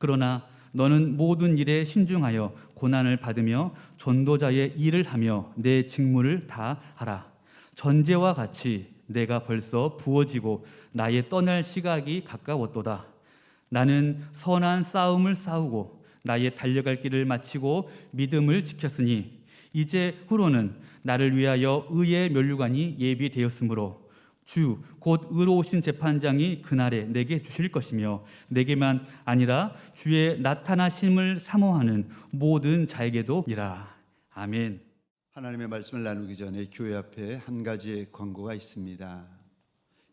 그러나 너는 모든 일에 신중하여 고난을 받으며 전도자의 일을 하며 내 직무를 다 하라. 전제와 같이 내가 벌써 부어지고 나의 떠날 시각이 가까웠도다. 나는 선한 싸움을 싸우고 나의 달려갈 길을 마치고 믿음을 지켰으니 이제 후로는 나를 위하여 의의 면류관이 예비되었으므로 주 곧 의로우신 재판장이 그날에 내게 주실 것이며 내게만 아니라 주의 나타나심을 사모하는 모든 자에게도이라. 아멘. 하나님의 말씀을 나누기 전에 교회 앞에 한 가지의 광고가 있습니다.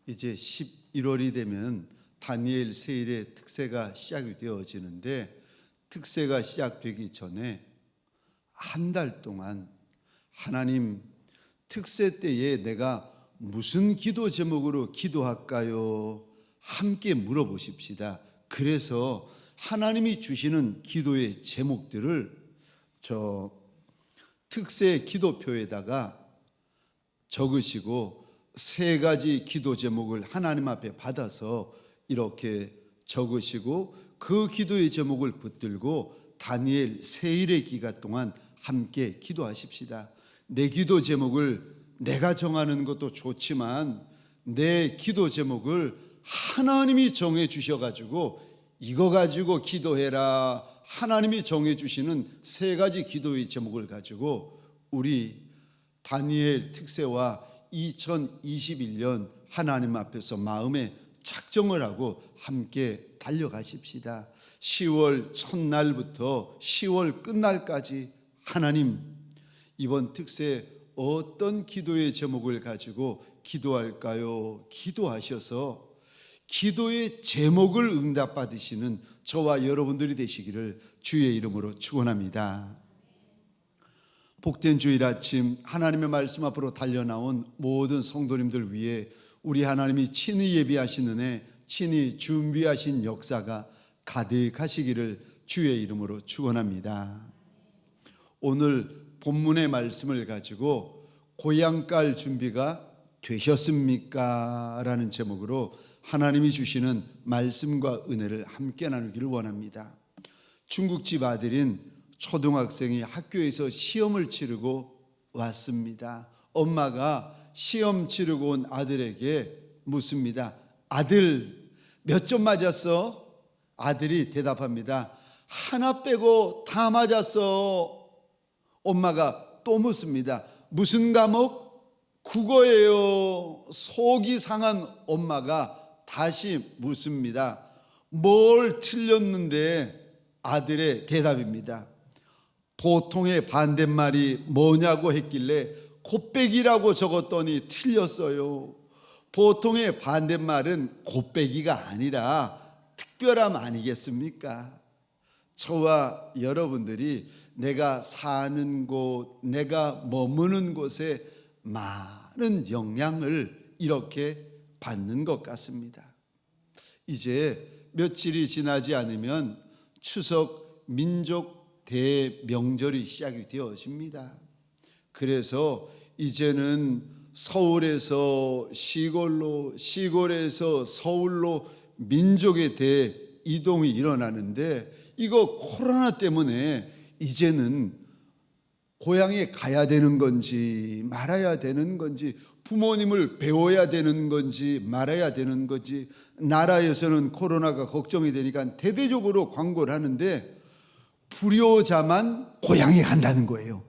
이제 11월이 되면 다니엘 세일의 특세가 시작이 되어지는데, 특세가 시작되기 전에 한 달 동안 하나님, 특세 때에 내가 무슨 기도 제목으로 기도할까요? 함께 물어보십시다. 그래서 하나님이 주시는 기도의 제목들을 저 특세 기도표에다가 적으시고 3가지 기도 제목을 하나님 앞에 받아서 이렇게 적으시고 그 기도의 제목을 붙들고 다니엘 세일의 기간 동안 함께 기도하십시다. 내 기도 제목을 내가 정하는 것도 좋지만 내 기도 제목을 하나님이 정해 주셔가지고 이거 가지고 기도해라, 하나님이 정해 주시는 3가지 기도의 제목을 가지고 우리 다니엘 특세와 2021년 하나님 앞에서 마음에 작정을 하고 함께 달려가십시다. 10월 첫날부터 10월 끝날까지 하나님, 이번 특세 어떤 기도의 제목을 가지고 기도할까요? 기도하셔서 기도의 제목을 응답받으시는 저와 여러분들이 되시기를 주의 이름으로 축원합니다. 복된 주일 아침 하나님의 말씀 앞으로 달려나온 모든 성도님들 위해 우리 하나님이 친히 예비하신 은혜, 친히 준비하신 역사가 가득하시기를 주의 이름으로 축원합니다. 오늘 본문의 말씀을 가지고 고향갈 준비가 되셨습니까? 라는 제목으로 하나님이 주시는 말씀과 은혜를 함께 나누기를 원합니다. 중국집 아들인 초등학생이 학교에서 시험을 치르고 왔습니다. 엄마가 시험 치르고 온 아들에게 묻습니다. 아들, 몇 점 맞았어? 아들이 대답합니다. 하나 빼고 다 맞았어. 엄마가 또 묻습니다. 무슨 과목? 국어예요. 속이 상한 엄마가 다시 묻습니다. 뭘 틀렸는데? 아들의 대답입니다. 보통의 반대말이 뭐냐고 했길래 곱빼기라고 적었더니 틀렸어요. 보통의 반대말은 곱빼기가 아니라 특별함 아니겠습니까? 저와 여러분들이 내가 사는 곳, 내가 머무는 곳에 많은 영향을 이렇게 받는 것 같습니다. 이제 며칠이 지나지 않으면 추석 민족 대명절이 시작이 되어집니다. 그래서 이제는 서울에서 시골로, 시골에서 서울로 민족의 대이동이 일어나는데, 이거 코로나 때문에 이제는 고향에 가야 되는 건지 말아야 되는 건지, 부모님을 배워야 되는 건지 말아야 되는 건지, 나라에서는 코로나가 걱정이 되니까 대대적으로 광고를 하는데 불효자만 고향에 간다는 거예요.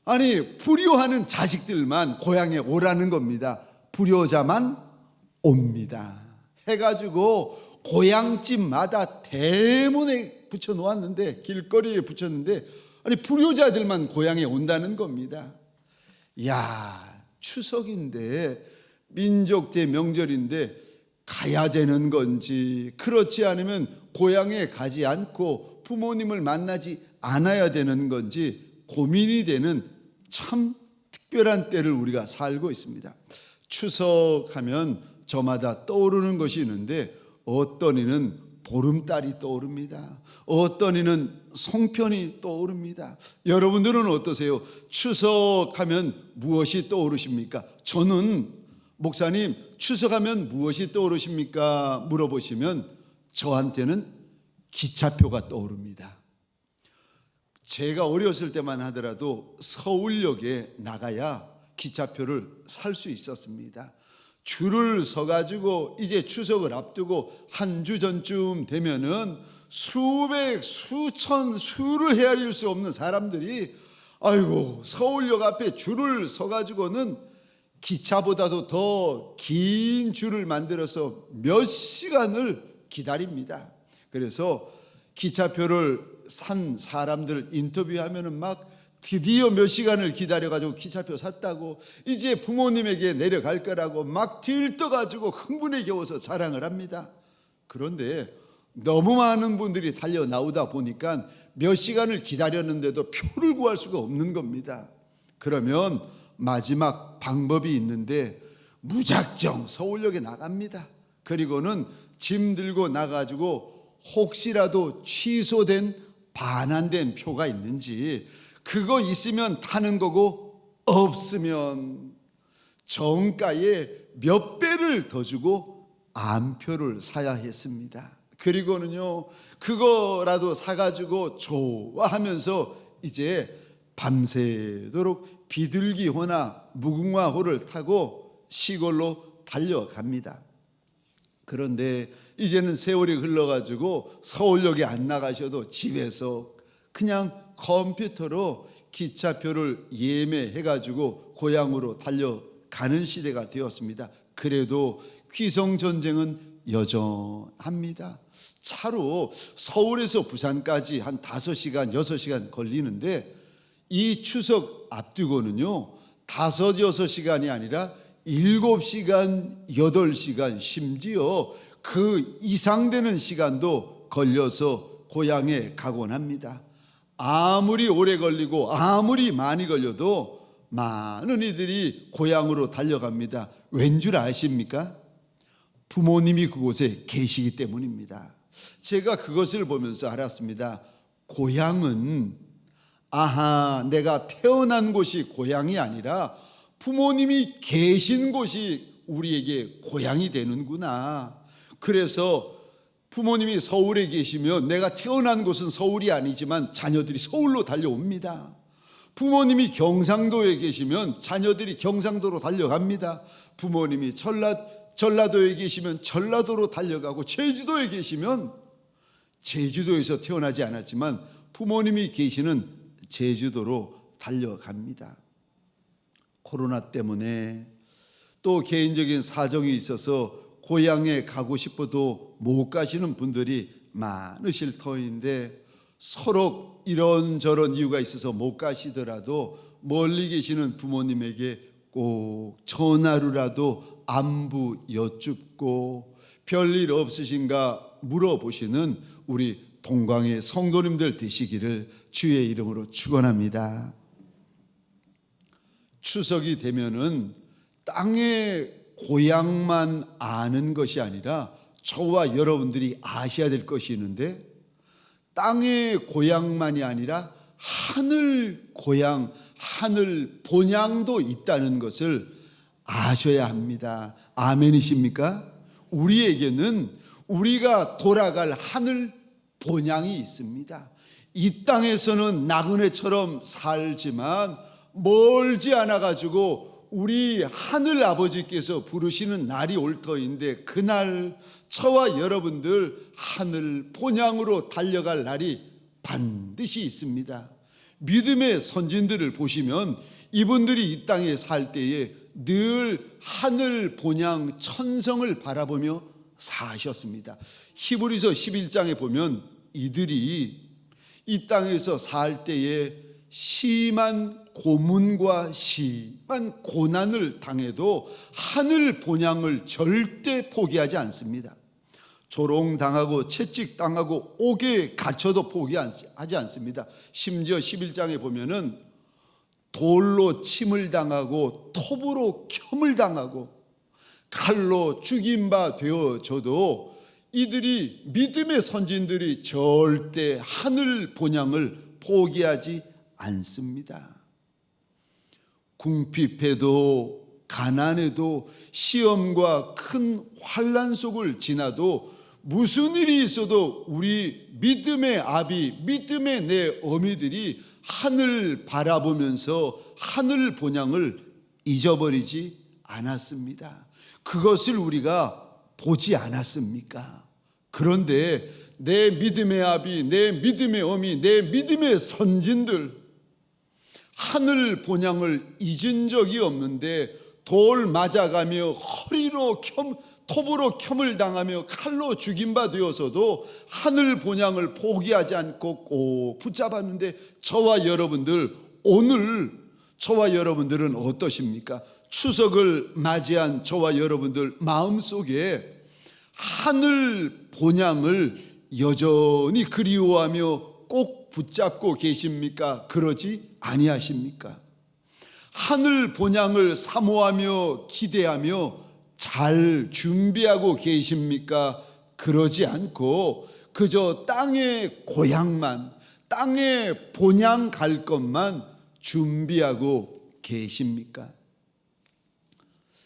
아니, 불효하는 자식들만 고향에 오라는 겁니다. 불효자만 옵니다 해가지고 고향집마다 대문에 붙여놓았는데, 길거리에 붙였는데, 아니 불효자들만 고향에 온다는 겁니다. 야, 추석인데, 민족 대명절인데 가야 되는 건지, 그렇지 않으면 고향에 가지 않고 부모님을 만나지 않아야 되는 건지 고민이 되는 참 특별한 때를 우리가 살고 있습니다. 추석하면 저마다 떠오르는 것이 있는데, 어떤 이는 보름달이 떠오릅니다. 어떤 이는 송편이 떠오릅니다. 여러분들은 어떠세요? 추석하면 무엇이 떠오르십니까? 저는, 목사님 추석하면 무엇이 떠오르십니까? 물어보시면 저한테는 기차표가 떠오릅니다. 제가 어렸을 때만 하더라도 서울역에 나가야 기차표를 살 수 있었습니다. 줄을 서가지고 이제 추석을 앞두고 한 주 전쯤 되면은 수백, 수천, 수를 헤아릴 수 없는 사람들이 아이고 서울역 앞에 줄을 서가지고는 기차보다도 더 긴 줄을 만들어서 몇 시간을 기다립니다. 그래서 기차표를 산 사람들 인터뷰하면은 막 드디어 몇 시간을 기다려가지고 기차표 샀다고 이제 부모님에게 내려갈 거라고 막 들떠가지고 흥분에 겨워서 자랑을 합니다. 그런데 너무 많은 분들이 달려 나오다 보니까 몇 시간을 기다렸는데도 표를 구할 수가 없는 겁니다. 그러면 마지막 방법이 있는데 무작정 서울역에 나갑니다. 그리고는 짐 들고 나가지고 혹시라도 취소된 반환된 표가 있는지 그거 있으면 타는 거고 없으면 정가에 몇 배를 더 주고 암표를 사야 했습니다. 그리고는요 그거라도 사가지고 좋아하면서 이제 밤새도록 비둘기호나 무궁화호를 타고 시골로 달려갑니다. 그런데 이제는 세월이 흘러가지고 서울역에 안 나가셔도 집에서 그냥 컴퓨터로 기차표를 예매해가지고 고향으로 달려가는 시대가 되었습니다. 그래도 귀성전쟁은 여전합니다. 차로 서울에서 부산까지 한 5시간, 6시간 걸리는데 이 추석 앞두고는요 5, 6시간이 아니라 7시간, 8시간 심지어 그 이상 되는 시간도 걸려서 고향에 가곤 합니다. 아무리 오래 걸리고 아무리 많이 걸려도 많은 이들이 고향으로 달려갑니다. 왠 줄 아십니까? 부모님이 그곳에 계시기 때문입니다. 제가 그것을 보면서 알았습니다. 고향은 아하 내가 태어난 곳이 고향이 아니라 부모님이 계신 곳이 우리에게 고향이 되는구나. 그래서 부모님이 서울에 계시면 내가 태어난 곳은 서울이 아니지만 자녀들이 서울로 달려옵니다. 부모님이 경상도에 계시면 자녀들이 경상도로 달려갑니다. 부모님이 전라도에 계시면 전라도로 달려가고 제주도에 계시면 제주도에서 태어나지 않았지만 부모님이 계시는 제주도로 달려갑니다. 코로나 때문에 또 개인적인 사정이 있어서 고향에 가고 싶어도 못 가시는 분들이 많으실 터인데 서로 이런저런 이유가 있어서 못 가시더라도 멀리 계시는 부모님에게 꼭 전화로라도 안부 여쭙고 별일 없으신가 물어보시는 우리 동광의 성도님들 되시기를 주의 이름으로 축원합니다. 추석이 되면은 땅의 고향만 아는 것이 아니라 저와 여러분들이 아셔야 될 것이 있는데 땅의 고향만이 아니라 하늘 고향, 하늘 본향도 있다는 것을 아셔야 합니다. 아멘이십니까? 우리에게는 우리가 돌아갈 하늘 본향이 있습니다. 이 땅에서는 나그네처럼 살지만 멀지 않아 가지고 우리 하늘 아버지께서 부르시는 날이 올 터인데 그날 저와 여러분들 하늘 본향으로 달려갈 날이 반드시 있습니다. 믿음의 선진들을 보시면 이분들이 이 땅에 살 때에 늘 하늘 본향 천성을 바라보며 사셨습니다. 히브리서 11장에 보면 이들이 이 땅에서 살 때에 심한 고문과 심한 고난을 당해도 하늘 본향을 절대 포기하지 않습니다. 조롱당하고 채찍당하고 옥에 갇혀도 포기하지 않습니다. 심지어 11장에 보면은 돌로 침을 당하고 톱으로 켬을 당하고 칼로 죽임바 되어져도 이들이 믿음의 선진들이 절대 하늘 본향을 포기하지 않습니다. 궁핍해도 가난해도 시험과 큰 환난 속을 지나도 무슨 일이 있어도 우리 믿음의 아비, 믿음의 내 어미들이 하늘 바라보면서 하늘 본향을 잊어버리지 않았습니다. 그것을 우리가 보지 않았습니까? 그런데 내 믿음의 아비, 내 믿음의 어미, 내 믿음의 선진들 하늘 본향을 잊은 적이 없는데 돌 맞아가며 허리로 톱으로 켬을 당하며 칼로 죽임바 되어서도 하늘 본향을 포기하지 않고 꼭 붙잡았는데 저와 여러분들, 오늘 저와 여러분들은 어떠십니까? 추석을 맞이한 저와 여러분들 마음속에 하늘 본향을 여전히 그리워하며 꼭 붙잡고 계십니까? 그러지 아니하십니까? 하늘 본향을 사모하며 기대하며 잘 준비하고 계십니까? 그러지 않고 그저 땅의 고향만, 땅의 본향 갈 것만 준비하고 계십니까?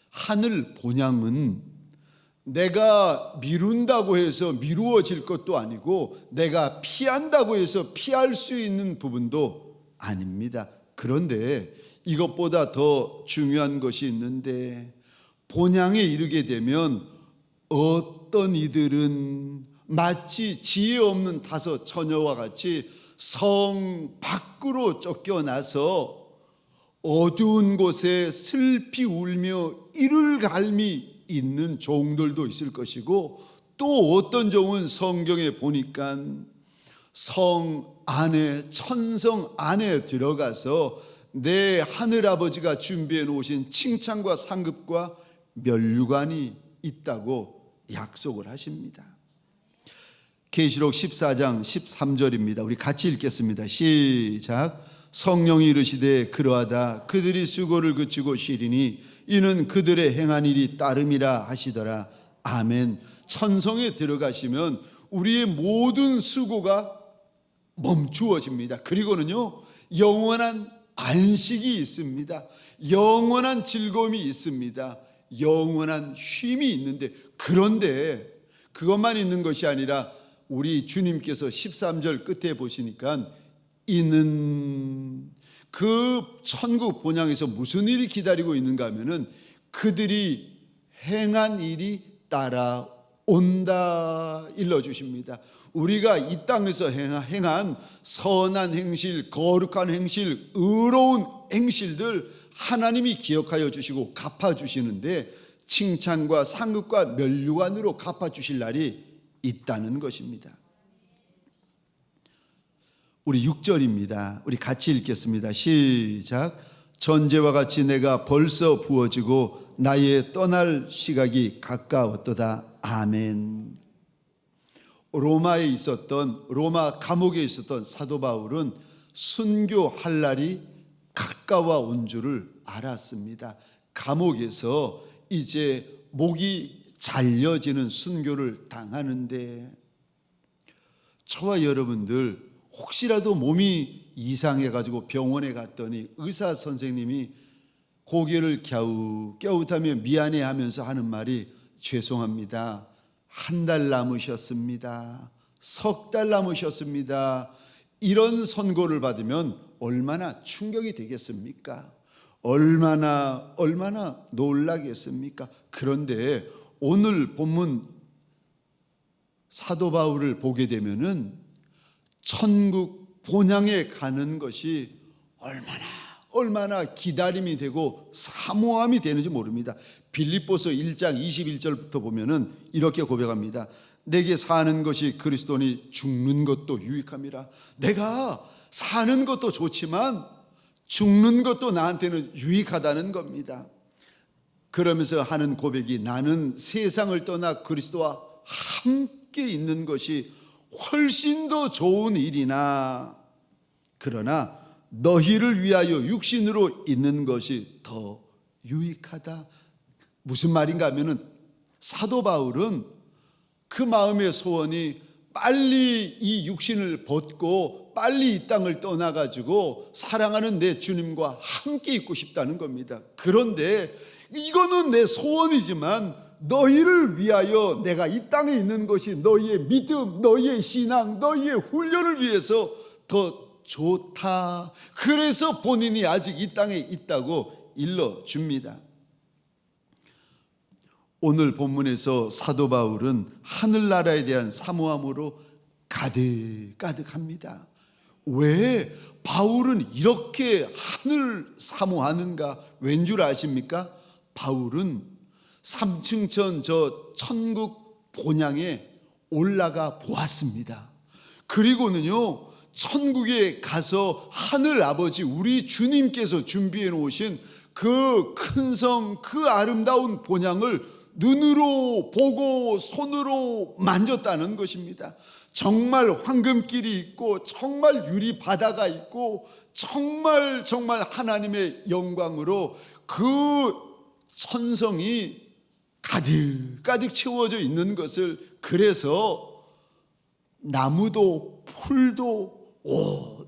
하늘 본향은 내가 미룬다고 해서 미루어질 것도 아니고 내가 피한다고 해서 피할 수 있는 부분도 아닙니다. 그런데 이것보다 더 중요한 것이 있는데 본향에 이르게 되면 어떤 이들은 마치 지혜 없는 다섯 처녀와 같이 성 밖으로 쫓겨나서 어두운 곳에 슬피 울며 이를 갈미 있는 종들도 있을 것이고 또 어떤 종은 성경에 보니까 성 안에 천성 안에 들어가서 내 하늘아버지가 준비해 놓으신 칭찬과 상급과 면류관이 있다고 약속을 하십니다. 계시록 14장 13절입니다. 우리 같이 읽겠습니다. 시작. 성령이 이르시되 그러하다 그들이 수고를 그치고 쉬리니 이는 그들의 행한 일이 따름이라 하시더라. 아멘. 천성에 들어가시면 우리의 모든 수고가 멈추어집니다. 그리고는요 영원한 안식이 있습니다. 영원한 즐거움이 있습니다. 영원한 쉼이 있는데, 그런데 그것만 있는 것이 아니라 우리 주님께서 13절 끝에 보시니까 이는 그 천국 본향에서 무슨 일이 기다리고 있는가 하면은 그들이 행한 일이 따라온다 일러주십니다. 우리가 이 땅에서 행한 선한 행실, 거룩한 행실, 의로운 행실들 하나님이 기억하여 주시고 갚아주시는데 칭찬과 상급과 면류관으로 갚아주실 날이 있다는 것입니다. 우리 6절입니다. 우리 같이 읽겠습니다. 시작. 전제와 같이 내가 벌써 부어지고 나의 떠날 시각이 가까웠도다. 아멘. 로마에 있었던, 로마 감옥에 있었던 사도 바울은 순교할 날이 가까워온 줄을 알았습니다. 감옥에서 이제 목이 잘려지는 순교를 당하는데 저와 여러분들 혹시라도 몸이 이상해가지고 병원에 갔더니 의사 선생님이 고개를 갸웃갸웃하며 미안해하면서 하는 말이 죄송합니다. 한 달 남으셨습니다. 석 달 남으셨습니다. 이런 선고를 받으면 얼마나 충격이 되겠습니까? 얼마나 놀라겠습니까? 그런데 오늘 본문 사도 바울을 보게 되면은 천국 본향에 가는 것이 얼마나 기다림이 되고 사모함이 되는지 모릅니다. 빌립보서 1장 21절부터 보면은 이렇게 고백합니다. 내게 사는 것이 그리스도니 죽는 것도 유익함이라. 내가 사는 것도 좋지만 죽는 것도 나한테는 유익하다는 겁니다. 그러면서 하는 고백이 나는 세상을 떠나 그리스도와 함께 있는 것이 훨씬 더 좋은 일이나 그러나 너희를 위하여 육신으로 있는 것이 더 유익하다. 무슨 말인가 하면은 사도 바울은 그 마음의 소원이 빨리 이 육신을 벗고 빨리 이 땅을 떠나가지고 사랑하는 내 주님과 함께 있고 싶다는 겁니다. 그런데 이거는 내 소원이지만 너희를 위하여 내가 이 땅에 있는 것이 너희의 믿음, 너희의 신앙, 너희의 훈련을 위해서 더 좋다. 그래서 본인이 아직 이 땅에 있다고 일러줍니다. 오늘 본문에서 사도 바울은 하늘나라에 대한 사모함으로 가득합니다. 왜 바울은 이렇게 하늘 사모하는가? 왠 줄 아십니까? 바울은 3층천 저 천국 본향에 올라가 보았습니다. 그리고는요, 천국에 가서 하늘 아버지 우리 주님께서 준비해 놓으신 그 큰 성, 그 아름다운 본향을 눈으로 보고 손으로 만졌다는 것입니다. 정말 황금길이 있고 정말 유리 바다가 있고 정말 하나님의 영광으로 그 천성이 가득 채워져 있는 것을, 그래서 나무도 풀도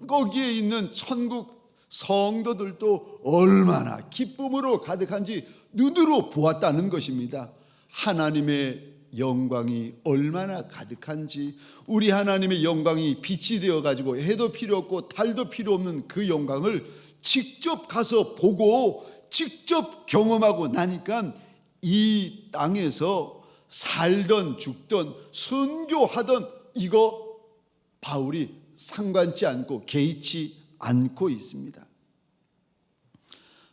거기에 있는 천국 성도들도 얼마나 기쁨으로 가득한지 눈으로 보았다는 것입니다. 하나님의 영광이 얼마나 가득한지, 우리 하나님의 영광이 빛이 되어 가지고 해도 필요 없고 달도 필요 없는 그 영광을 직접 가서 보고 직접 경험하고 나니까 이 땅에서 살던 죽던 순교하던 이거 바울이 상관치 않고 개의치 않고 있습니다.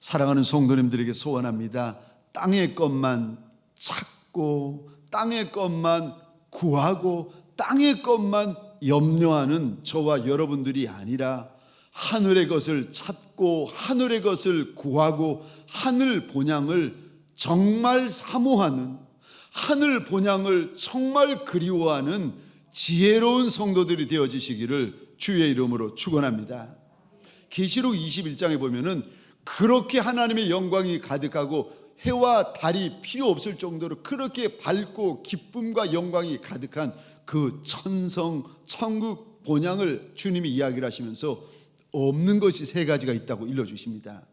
사랑하는 성도님들에게 소원합니다. 땅의 것만 찾고 땅의 것만 구하고 땅의 것만 염려하는 저와 여러분들이 아니라 하늘의 것을 찾고 하늘의 것을 구하고 하늘 본향을 정말 사모하는, 하늘 본향을 정말 그리워하는 지혜로운 성도들이 되어지시기를 주의 이름으로 축원합니다. 계시록 21장에 보면은 그렇게 하나님의 영광이 가득하고 해와 달이 필요 없을 정도로 그렇게 밝고 기쁨과 영광이 가득한 그 천성 천국 본향을 주님이 이야기를 하시면서 없는 것이 세 가지가 있다고 일러주십니다.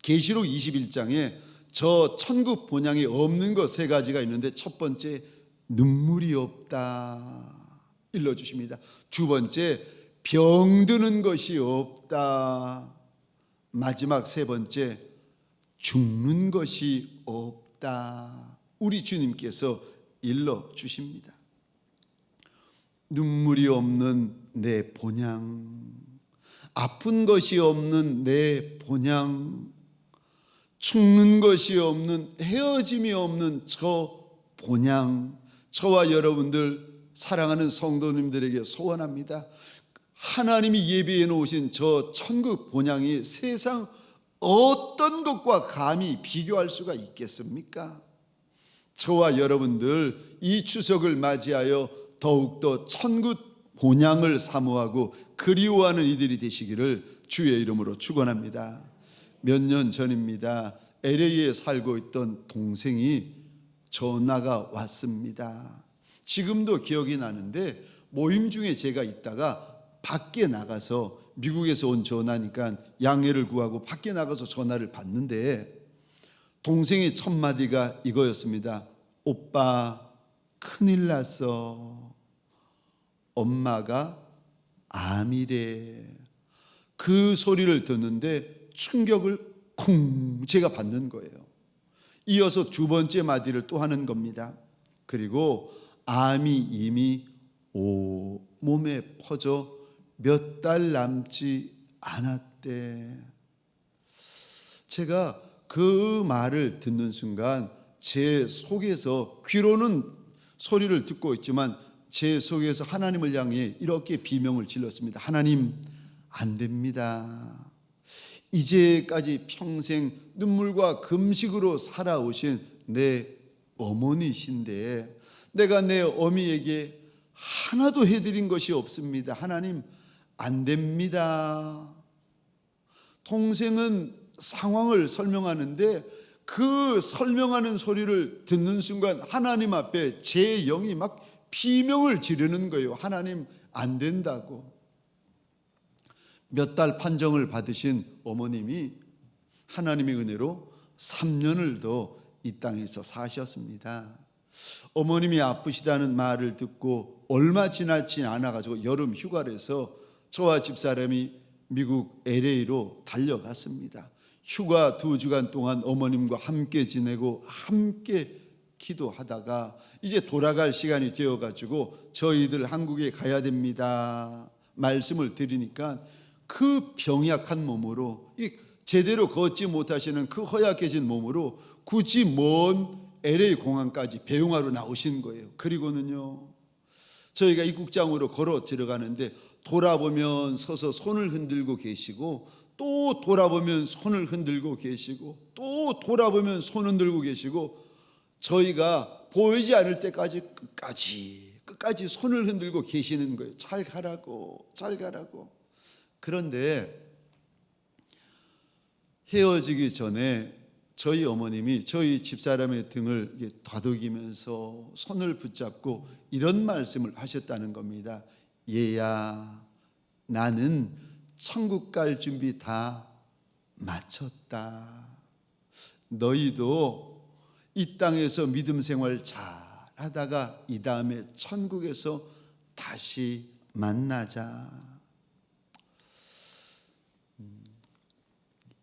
계시록 21장에 저 천국 본향에 없는 것 세 가지가 있는데, 첫 번째 눈물이 없다 일러주십니다. 두 번째 병드는 것이 없다. 마지막 세 번째 죽는 것이 없다. 우리 주님께서 일러주십니다. 눈물이 없는 내 본향, 아픈 것이 없는 내 본향, 죽는 것이 없는, 헤어짐이 없는 저 본향, 저와 여러분들 사랑하는 성도님들에게 소원합니다. 하나님이 예비해 놓으신 저 천국 본향이 세상 어떤 것과 감히 비교할 수가 있겠습니까? 저와 여러분들 이 추석을 맞이하여 더욱더 천국 본향을 사모하고 그리워하는 이들이 되시기를 주의 이름으로 축원합니다. 몇 년 전입니다. LA에 살고 있던 동생이 전화가 왔습니다. 지금도 기억이 나는데, 모임 중에 제가 있다가 밖에 나가서, 미국에서 온 전화니까 양해를 구하고 밖에 나가서 전화를 받는데 동생의 첫 마디가 이거였습니다. 오빠 큰일 났어. 엄마가 암이래. 그 소리를 듣는데 충격을 쿵 제가 받는 거예요. 이어서 두 번째 마디를 또 하는 겁니다. 그리고 암이 이미 몸에 퍼져 몇 달 남지 않았대. 제가 그 말을 듣는 순간 제 속에서, 귀로는 소리를 듣고 있지만 제 속에서 하나님을 향해 이렇게 비명을 질렀습니다. 하나님, 안 됩니다. 이제까지 평생 눈물과 금식으로 살아오신 내 어머니신데 내가 내 어미에게 하나도 해드린 것이 없습니다. 하나님, 안 됩니다. 동생은 상황을 설명하는데 그 설명하는 소리를 듣는 순간 하나님 앞에 제 영이 막 비명을 지르는 거예요. 하나님, 안 된다고. 몇 달 판정을 받으신 어머님이 하나님의 은혜로 3년을 더 이 땅에서 사셨습니다. 어머님이 아프시다는 말을 듣고 얼마 지나지 않아가지고 여름 휴가를 해서 저와 집사람이 미국 LA로 달려갔습니다. 휴가 2주간 동안 어머님과 함께 지내고 함께 기도하다가 이제 돌아갈 시간이 되어가지고 저희들 한국에 가야 됩니다 말씀을 드리니까 그 병약한 몸으로 제대로 걷지 못하시는 그 허약해진 몸으로 굳이 먼 LA 공항까지 배웅하러 나오신 거예요. 그리고는요 저희가 입국장으로 걸어 들어가는데 돌아보면 서서 손을 흔들고 계시고 또 돌아보면 손을 흔들고 계시고 또 돌아보면 손 흔들고 계시고 저희가 보이지 않을 때까지 끝까지 손을 흔들고 계시는 거예요. 잘 가라고, 잘 가라고. 그런데 헤어지기 전에 저희 어머님이 저희 집사람의 등을 다독이면서 손을 붙잡고 이런 말씀을 하셨다는 겁니다. 얘야, 나는 천국 갈 준비 다 마쳤다. 너희도 이 땅에서 믿음 생활 잘 하다가 이 다음에 천국에서 다시 만나자.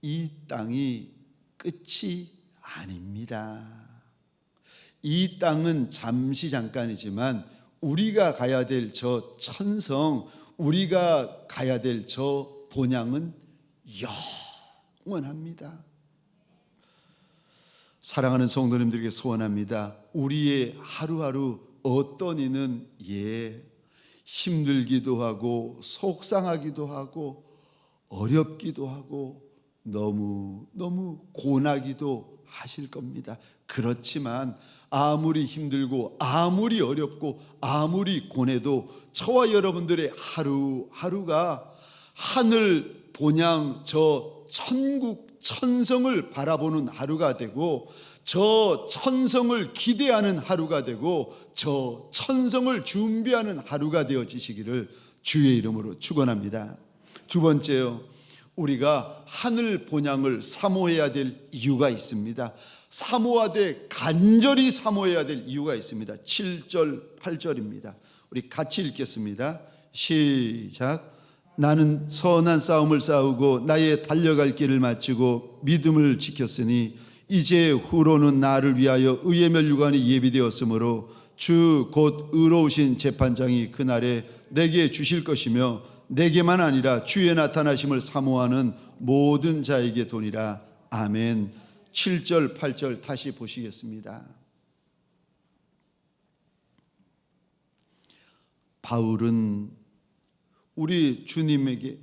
이 땅이 끝이 아닙니다. 이 땅은 잠시 잠깐이지만 우리가 가야 될 저 천성, 우리가 가야 될 저 본향은 영원합니다. 사랑하는 성도님들에게 소원합니다. 우리의 하루하루 어떤 이는 힘들기도 하고 속상하기도 하고 어렵기도 하고 너무 고나기도 하실 겁니다. 그렇지만 아무리 힘들고 아무리 어렵고 아무리 고뇌도 저와 여러분들의 하루하루가 하늘 본향 저 천국 천성을 바라보는 하루가 되고 저 천성을 기대하는 하루가 되고 저 천성을 준비하는 하루가 되어지시기를 주의 이름으로 축원합니다. 두 번째요, 우리가 하늘 본향을 사모해야 될 이유가 있습니다. 사모하되 간절히 사모해야 될 이유가 있습니다. 7절 8절입니다. 우리 같이 읽겠습니다. 시작. 나는 선한 싸움을 싸우고 나의 달려갈 길을 마치고 믿음을 지켰으니 이제 후로는 나를 위하여 의의 면류관이 예비되었으므로 주 곧 의로우신 재판장이 그날에 내게 주실 것이며 내게만 아니라 주의 나타나심을 사모하는 모든 자에게 도니라. 아멘. 7절 8절 다시 보시겠습니다. 바울은 우리 주님에게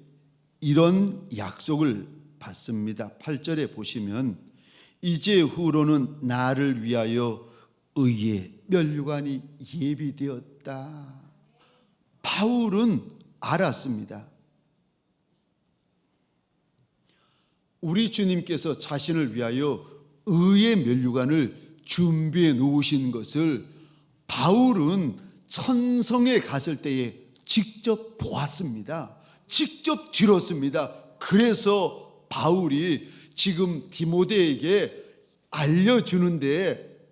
이런 약속을 받습니다. 8절에 보시면 이제 후로는 나를 위하여 의의 면류관이 예비되었다. 바울은 알았습니다. 우리 주님께서 자신을 위하여 의의 면류관을 준비해 놓으신 것을 바울은 천성에 갔을 때에 직접 보았습니다. 직접 들었습니다. 그래서 바울이 지금 디모데에게 알려주는데,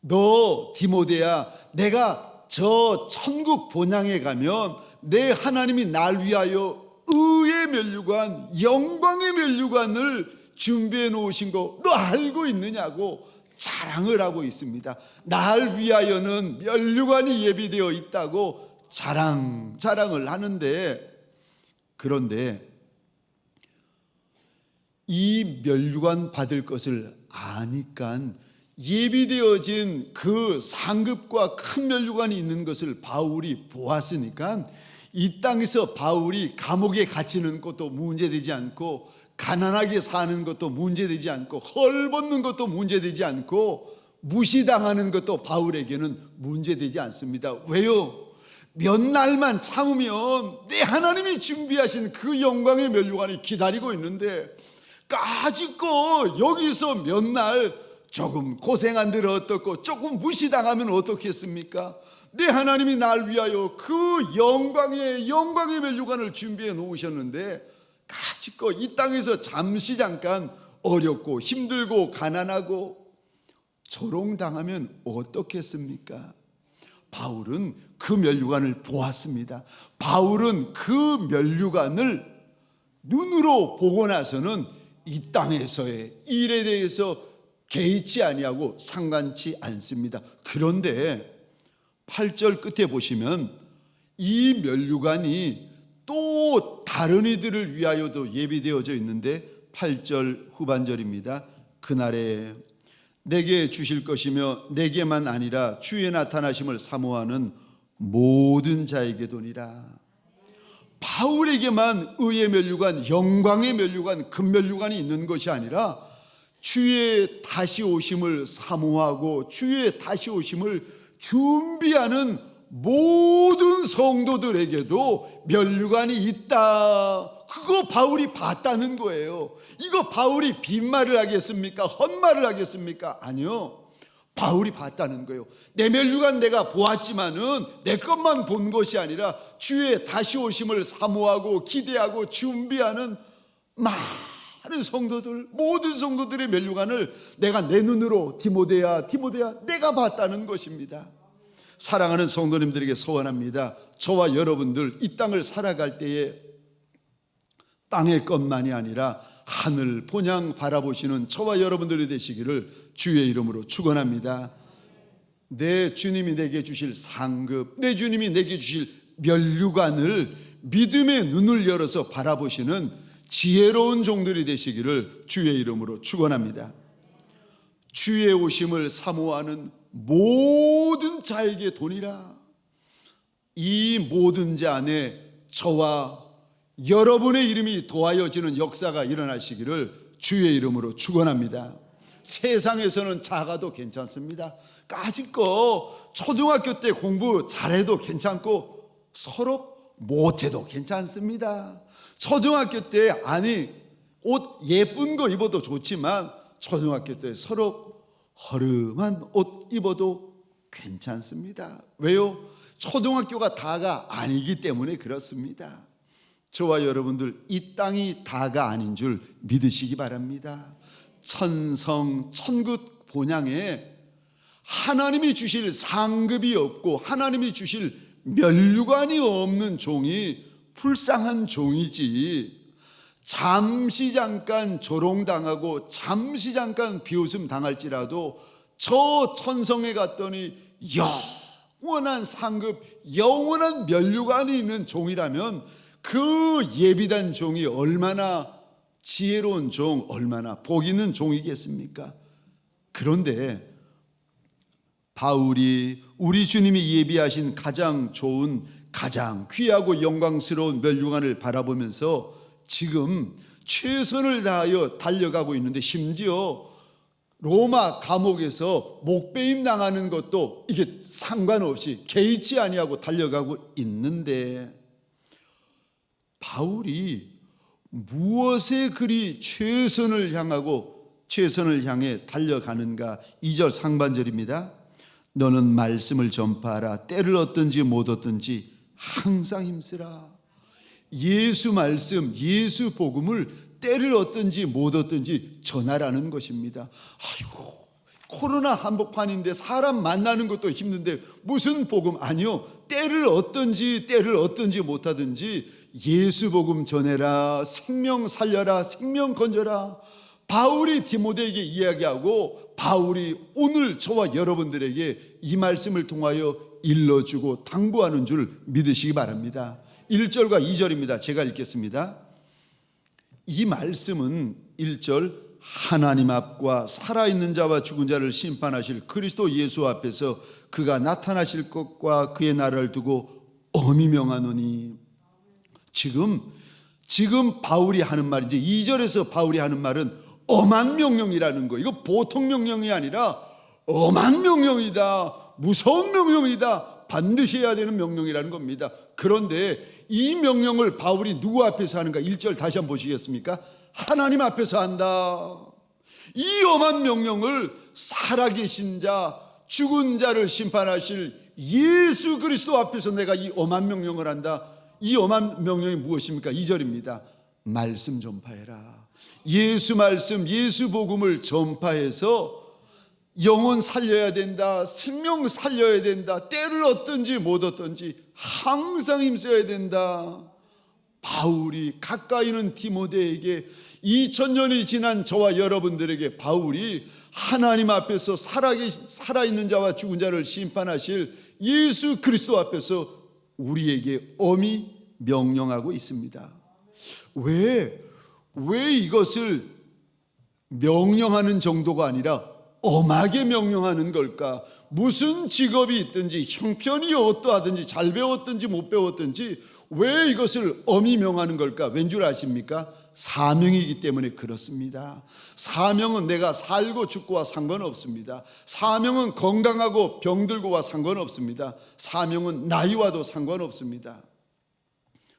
너 디모데야, 내가 저 천국 본향에 가면 내 하나님이 날 위하여 의의 면류관, 영광의 면류관을 준비해 놓으신 거 너 알고 있느냐고 자랑을 하고 있습니다. 날 위하여는 면류관이 예비되어 있다고 자랑을 하는데, 그런데 이 면류관 받을 것을 아니까 예비되어진 그 상급과 큰 면류관이 있는 것을 바울이 보았으니까 이 땅에서 바울이 감옥에 갇히는 것도 문제되지 않고 가난하게 사는 것도 문제되지 않고 헐벗는 것도 문제되지 않고 무시당하는 것도 바울에게는 문제되지 않습니다. 왜요? 몇 날만 참으면 내 하나님이 준비하신 그 영광의 면류관이 기다리고 있는데, 까짓거 여기서 몇 날 조금 고생한 대로 어떻고 조금 무시당하면 어떻겠습니까? 내 하나님이 날 위하여 그 영광의 면류관을 준비해 놓으셨는데, 까짓거 이 땅에서 잠시 잠깐 어렵고 힘들고 가난하고 조롱당하면 어떻겠습니까? 바울은 그 면류관을 보았습니다. 바울은 그 면류관을 눈으로 보고 나서는 이 땅에서의 일에 대해서 개의치 아니하고 상관치 않습니다. 그런데 8절 끝에 보시면 이 면류관이 또 다른 이들을 위하여도 예비되어져 있는데 8절 후반절입니다. 그날에 내게 주실 것이며 내게만 아니라 주의 나타나심을 사모하는 모든 자에게 도니라. 바울에게만 의의 면류관, 영광의 면류관, 금면류관이 있는 것이 아니라 주의 다시 오심을 사모하고 주의 다시 오심을 준비하는 모든 성도들에게도 면류관이 있다. 그거 바울이 봤다는 거예요. 이거 바울이 빈말을 하겠습니까? 헛말을 하겠습니까? 아니요. 바울이 봤다는 거예요. 내 면류관 내가 보았지만은 내 것만 본 것이 아니라 주의 다시 오심을 사모하고 기대하고 준비하는 많은 성도들, 모든 성도들의 면류관을 내가 내 눈으로 디모데야 내가 봤다는 것입니다. 사랑하는 성도님들에게 소원합니다. 저와 여러분들 이 땅을 살아갈 때에 땅의 것만이 아니라 하늘 본향 바라보시는 저와 여러분들이 되시기를 주의 이름으로 축원합니다. 내 주님이 내게 주실 상급, 내 주님이 내게 주실 면류관을 믿음의 눈을 열어서 바라보시는 지혜로운 종들이 되시기를 주의 이름으로 축원합니다. 주의 오심을 사모하는 모든 자에게 도니라. 이 모든 자 안에 저와 여러분의 이름이 도하여지는 역사가 일어나시기를 주의 이름으로 축원합니다. 세상에서는 작아도 괜찮습니다. 까짓거 초등학교 때 공부 잘해도 괜찮고 서로 못해도 괜찮습니다. 초등학교 때 옷 예쁜 거 입어도 좋지만 초등학교 때 서로 허름한 옷 입어도 괜찮습니다. 왜요? 초등학교가 다가 아니기 때문에 그렇습니다. 저와 여러분들 이 땅이 다가 아닌 줄 믿으시기 바랍니다. 천성 천국 본향에 하나님이 주실 상급이 없고 하나님이 주실 면류관이 없는 종이 불쌍한 종이지, 잠시 잠깐 조롱당하고 잠시 잠깐 비웃음 당할지라도 저 천성에 갔더니 영원한 상급, 영원한 면류관이 있는 종이라면 그 예비된 종이 얼마나 지혜로운 종, 얼마나 복 있는 종이겠습니까? 그런데 바울이 우리 주님이 예비하신 가장 좋은, 가장 귀하고 영광스러운 면류관을 바라보면서 지금 최선을 다하여 달려가고 있는데, 심지어 로마 감옥에서 목배임 당하는 것도 이게 상관없이 개의치 아니하고 달려가고 있는데, 바울이 무엇에 그리 최선을 향해 달려가는가? 2절 상반절입니다. 너는 말씀을 전파하라. 때를 얻든지 못 얻든지 항상 힘쓰라. 예수 말씀, 예수 복음을 때를 얻든지 못 얻든지 전하라는 것입니다. 아이고, 코로나 한복판인데 사람 만나는 것도 힘든데 무슨 복음? 아니요, 때를 얻든지 못하든지 예수 복음 전해라. 생명 살려라. 생명 건져라. 바울이 디모데에게 이야기하고 바울이 오늘 저와 여러분들에게 이 말씀을 통하여 일러주고 당부하는 줄 믿으시기 바랍니다. 1절과 2절입니다. 제가 읽겠습니다. 이 말씀은 1절, 하나님 앞과 살아있는 자와 죽은 자를 심판하실 그리스도 예수 앞에서 그가 나타나실 것과 그의 나라를 두고 엄히 명하노니. 지금 바울이 하는 말인데, 2절에서 바울이 하는 말은 엄한 명령이라는 거예요. 이거 보통 명령이 아니라 엄한 명령이다, 무서운 명령이다, 반드시 해야 되는 명령이라는 겁니다. 그런데 이 명령을 바울이 누구 앞에서 하는가? 1절 다시 한번 보시겠습니까? 하나님 앞에서 한다. 이 엄한 명령을 살아계신 자, 죽은 자를 심판하실 예수 그리스도 앞에서 내가 이 엄한 명령을 한다. 이 엄한 명령이 무엇입니까? 2절입니다. 말씀 전파해라. 예수 말씀, 예수 복음을 전파해서 영혼 살려야 된다, 생명 살려야 된다, 때를 얻든지 못 얻든지 항상 힘써야 된다. 바울이 가까이는 디모데에게 2000년이 지난 저와 여러분들에게 바울이 하나님 앞에서 살아있는 자와 죽은 자를 심판하실 예수 그리스도 앞에서 우리에게 엄히 명령하고 있습니다. 왜 이것을 명령하는 정도가 아니라 엄하게 명령하는 걸까? 무슨 직업이 있든지 형편이 어떠하든지 잘 배웠든지 못 배웠든지 왜 이것을 엄히 명하는 걸까? 왠 줄 아십니까? 사명이기 때문에 그렇습니다. 사명은 내가 살고 죽고와 상관없습니다. 사명은 건강하고 병들고와 상관없습니다. 사명은 나이와도 상관없습니다.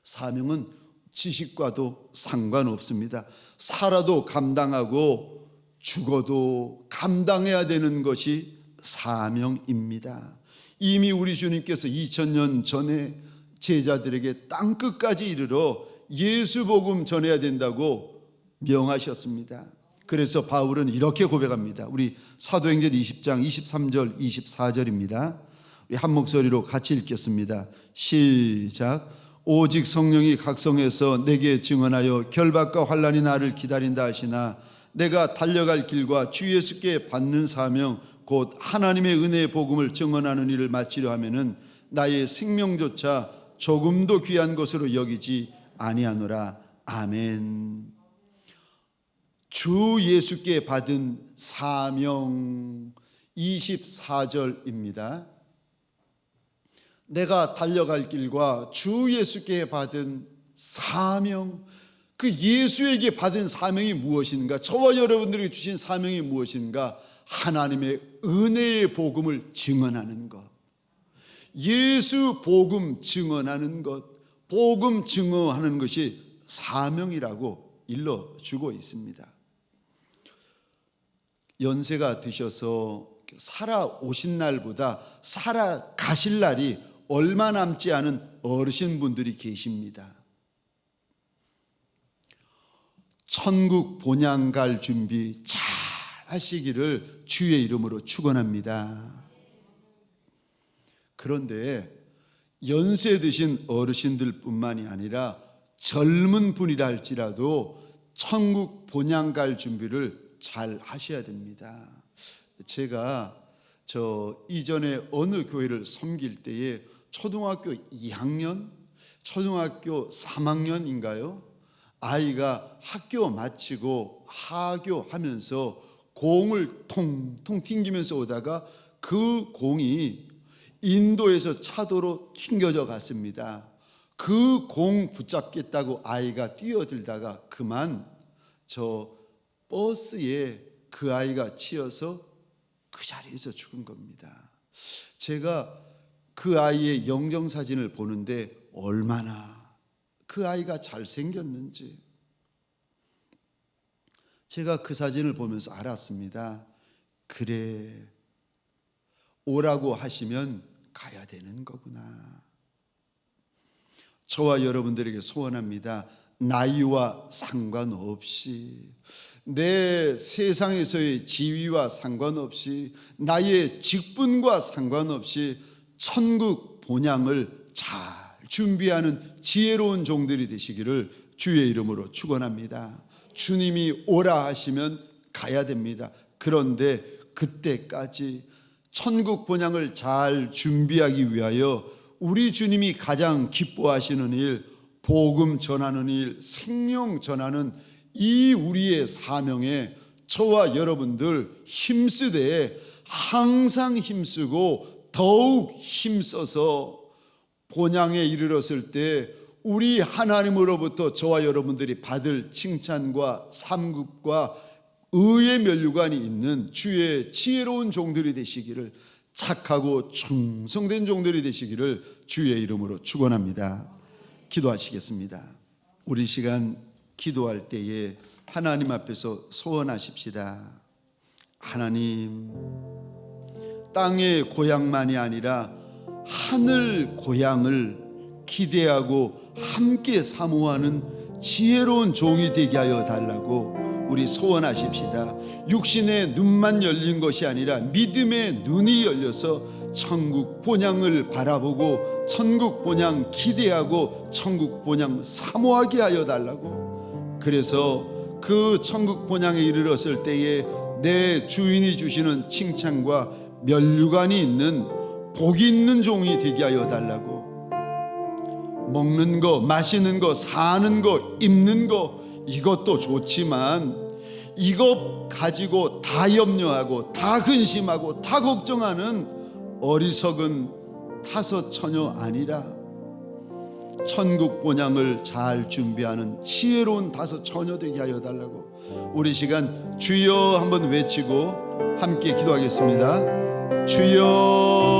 사명은 지식과도 상관없습니다. 살아도 감당하고 죽어도 감당해야 되는 것이 사명입니다. 이미 우리 주님께서 2000년 전에 제자들에게 땅끝까지 이르러 예수 복음 전해야 된다고 명하셨습니다. 그래서 바울은 이렇게 고백합니다. 우리 사도행전 20장 23절 24절입니다. 우리 한 목소리로 같이 읽겠습니다. 시작. 오직 성령이 각성해서 내게 증언하여 결박과 환난이 나를 기다린다 하시나 내가 달려갈 길과 주 예수께 받는 사명 곧 하나님의 은혜의 복음을 증언하는 일을 마치려 하면은 나의 생명조차 조금도 귀한 것으로 여기지 아니하노라. 아멘. 주 예수께 받은 사명 24절입니다. 내가 달려갈 길과 주 예수께 받은 사명, 그 예수에게 받은 사명이 무엇인가? 저와 여러분들에게 주신 사명이 무엇인가? 하나님의 은혜의 복음을 증언하는 것, 예수 복음 증언하는 것, 복음 증언하는 것이 사명이라고 일러주고 있습니다. 연세가 드셔서 살아오신 날보다 살아가실 날이 얼마 남지 않은 어르신분들이 계십니다. 천국 본향 갈 준비 잘 하시기를 주의 이름으로 축원합니다. 그런데 연세 드신 어르신들 뿐만이 아니라 젊은 분이라 할지라도 천국 본향 갈 준비를 잘 하셔야 됩니다. 제가 이전에 어느 교회를 섬길 때에 초등학교 2학년, 초등학교 3학년인가요? 아이가 학교 마치고 하교하면서 공을 통통 튕기면서 오다가 그 공이 인도에서 차도로 튕겨져 갔습니다. 그 공 붙잡겠다고 아이가 뛰어들다가 그만 버스에 그 아이가 치여서 그 자리에서 죽은 겁니다. 제가 그 아이의 영정사진을 보는데 얼마나 그 아이가 잘생겼는지 제가 그 사진을 보면서 알았습니다. 그래, 오라고 하시면 가야 되는 거구나. 저와 여러분들에게 소원합니다. 나이와 상관없이, 내 세상에서의 지위와 상관없이, 나의 직분과 상관없이 천국 본향을 잘 준비하는 지혜로운 종들이 되시기를 주의 이름으로 축원합니다. 주님이 오라 하시면 가야 됩니다. 그런데 그때까지 천국 본향을 잘 준비하기 위하여 우리 주님이 가장 기뻐하시는 일, 복음 전하는 일, 생명 전하는 이 우리의 사명에 저와 여러분들 힘쓰되 항상 힘쓰고 더욱 힘써서 본향에 이르렀을 때 우리 하나님으로부터 저와 여러분들이 받을 칭찬과 삼급과 의의 면류관이 있는 주의 지혜로운 종들이 되시기를, 착하고 충성된 종들이 되시기를 주의 이름으로 축원합니다. 기도하시겠습니다. 우리 시간 기도할 때에 하나님 앞에서 소원하십시다. 하나님, 땅의 고향만이 아니라 하늘 고향을 기대하고 함께 사모하는 지혜로운 종이 되게 하여 달라고 우리 소원하십시다. 육신의 눈만 열린 것이 아니라 믿음의 눈이 열려서 천국 본향을 바라보고 천국 본향 기대하고 천국 본향 사모하게 하여 달라고. 그래서 그 천국 본향에 이르렀을 때에 내 주인이 주시는 칭찬과 면류관이 있는 복이 있는 종이 되게 하여 달라고. 먹는 거, 마시는 거, 사는 거, 입는 거 이것도 좋지만 이것 가지고 다 염려하고 다 근심하고 다 걱정하는 어리석은 다섯 처녀 아니라 천국 본향을 잘 준비하는 지혜로운 다섯 처녀 되게 하여 달라고. 우리 시간 주여 한번 외치고 함께 기도하겠습니다. 주여.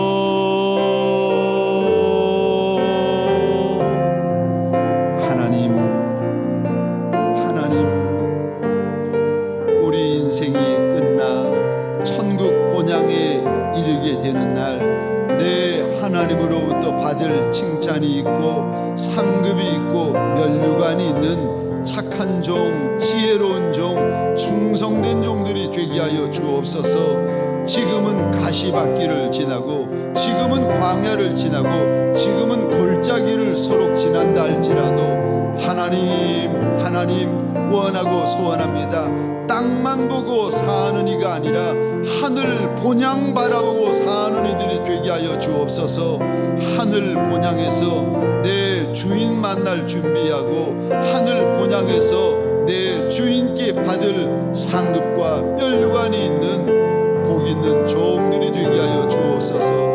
우리 인생이 끝나 천국 본향에 이르게 되는 날 내 하나님으로부터 받을 칭찬이 있고 상급이 있고 면류관이 있는 착한 종, 지혜로운 종, 충성된 종들이 되게 하여 주옵소서. 지금은 가시밭길을 지나고 지금은 광야를 지나고 지금은 골짜기를 소록 지난다 할지라도 하나님 원하고 소원합니다. 땅만 보고 사는 이가 아니라 하늘 본향 바라보고 사는 이들이 되게 하여 주옵소서. 하늘 본향에서 내 주인 만날 준비하고 하늘 본향에서 내 주인께 받을 상급과 면류관이 있는 복 있는 종들이 되게 하여 주옵소서.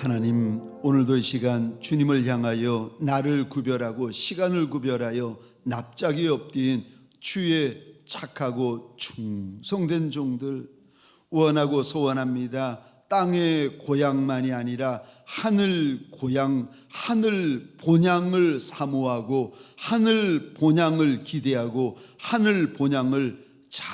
하나님, 오늘도 이 시간 주님을 향하여 나를 구별하고 시간을 구별하여 납작이 엎드린 주의 착하고 충성된 종들 원하고 소원합니다. 땅의 고향만이 아니라 하늘 고향, 하늘 본향을 사모하고 하늘 본향을 기대하고 하늘 본향을 잘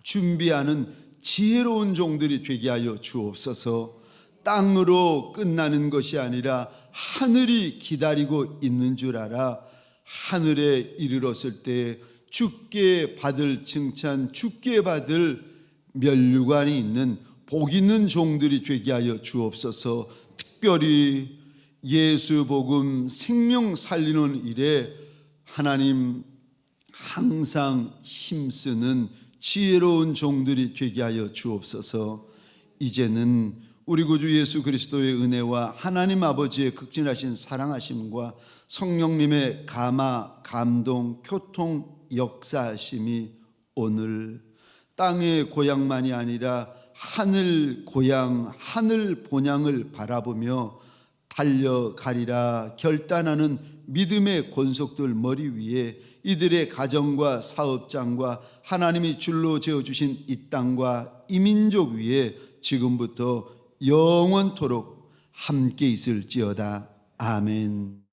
준비하는 지혜로운 종들이 되게 하여 주옵소서. 땅으로 끝나는 것이 아니라 하늘이 기다리고 있는 줄 알아 하늘에 이르렀을 때 주께 받을 칭찬, 주께 받을 면류관이 있는 복 있는 종들이 되게 하여 주옵소서. 특별히 예수 복음 생명 살리는 일에 하나님 항상 힘쓰는 지혜로운 종들이 되게 하여 주옵소서. 이제는 우리 구주 예수 그리스도의 은혜와 하나님 아버지의 극진하신 사랑하심과 성령님의 감화, 감동, 교통, 역사하심이 오늘 땅의 고향만이 아니라 하늘 고향, 하늘 본향을 바라보며 달려가리라 결단하는 믿음의 권속들 머리 위에 이들의 가정과 사업장과 하나님이 줄로 지어주신 이 땅과 이 민족 위에 지금부터 영원토록 함께 있을지어다. 아멘.